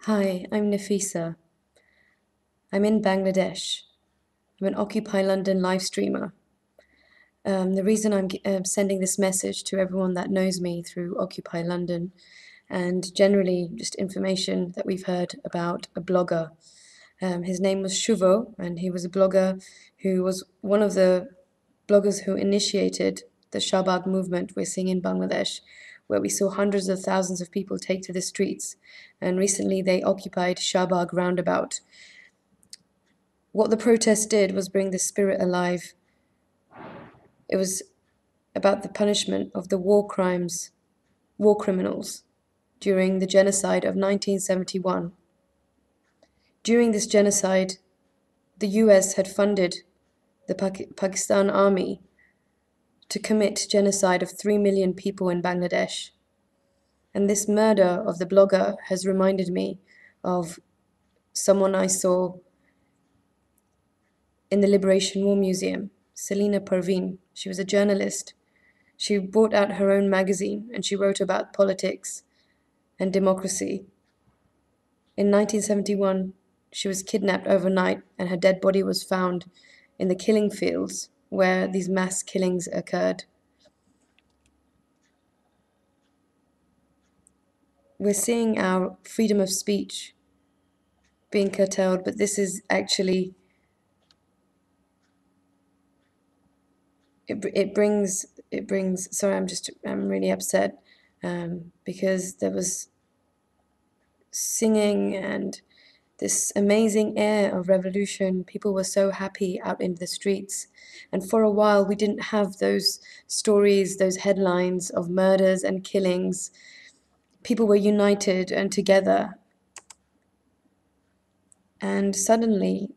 Hi, I'm Nafisa. I'm in Bangladesh. I'm an Occupy London live streamer. The reason I'm sending this message to everyone that knows me through Occupy London and generally just information that we've heard about a blogger. His name was Shuvo, and he was a blogger who was one of the bloggers who initiated the Shahbag movement we're seeing in Bangladesh, where we saw hundreds of thousands of people take to the streets. And recently they occupied Shahbag roundabout. What the protest did was bring the spirit alive. It was about the punishment of the war criminals during the genocide of 1971. During this genocide, the US had funded the Pakistan army to commit genocide of 3 million people in Bangladesh. And this murder of the blogger has reminded me of someone I saw in the Liberation War Museum, Selina Parveen. She was a journalist. She brought out her own magazine and she wrote about politics and democracy. In 1971, she was kidnapped overnight and her dead body was found in the killing fields where these mass killings occurred. We're seeing our freedom of speech being curtailed, but this is actually, it brings, sorry, I'm really upset because there was singing and this amazing air of revolution. People were so happy out in the streets. And for a while, we didn't have those stories, those headlines of murders and killings. People were united and together. And suddenly,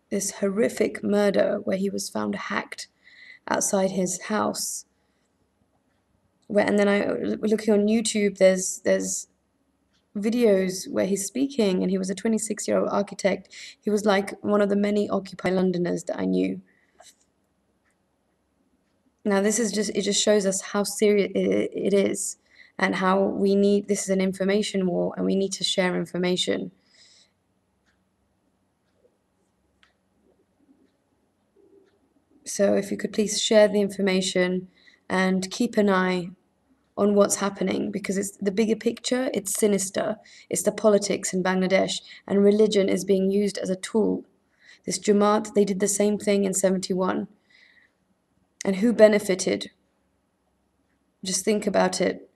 this horrific murder where he was found hacked outside his house. And then looking on YouTube, there's videos where he's speaking, and he was a 26-year-old architect. He was like one of the many Occupy Londoners that I knew. Now it just shows us how serious it is and how we need, this is an information war and we need to share information. So if you could please share the information and keep an eye on what's happening, because it's the bigger picture, it's sinister. It's the politics in Bangladesh, and religion is being used as a tool. This Jamaat, they did the same thing in 71. And who benefited? Just think about it.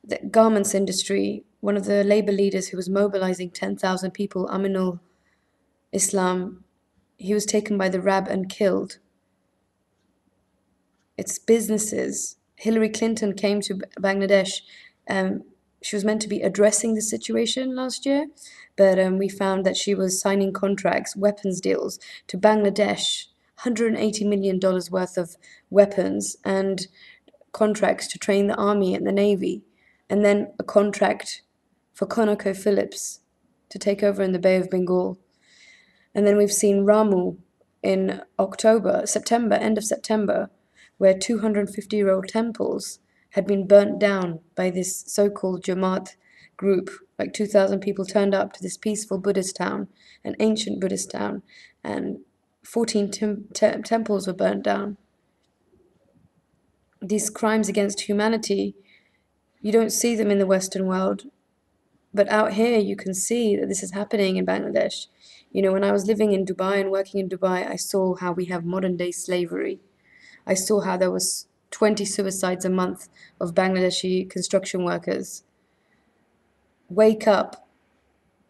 The garments industry, one of the labor leaders who was mobilizing 10,000 people, Aminul Islam, he was taken by the RAB and killed. It's businesses. Hillary Clinton came to Bangladesh. She was meant to be addressing the situation last year, but we found that she was signing contracts, weapons deals to Bangladesh, $180 million worth of weapons and contracts to train the army and the navy, and then a contract for ConocoPhillips to take over in the Bay of Bengal. And then we've seen Ramu in September, end of September, where 250-year-old temples had been burnt down by this so-called Jamaat group. Like 2,000 people turned up to this peaceful Buddhist town, an ancient Buddhist town, and 14 temples were burnt down. These crimes against humanity, you don't see them in the Western world, but out here you can see that this is happening in Bangladesh. You know, when I was living in Dubai and working in Dubai, I saw how we have modern-day slavery. I saw how there was 20 suicides a month of Bangladeshi construction workers. Wake up.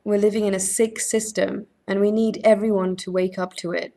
We're living in a sick system, and we need everyone to wake up to it.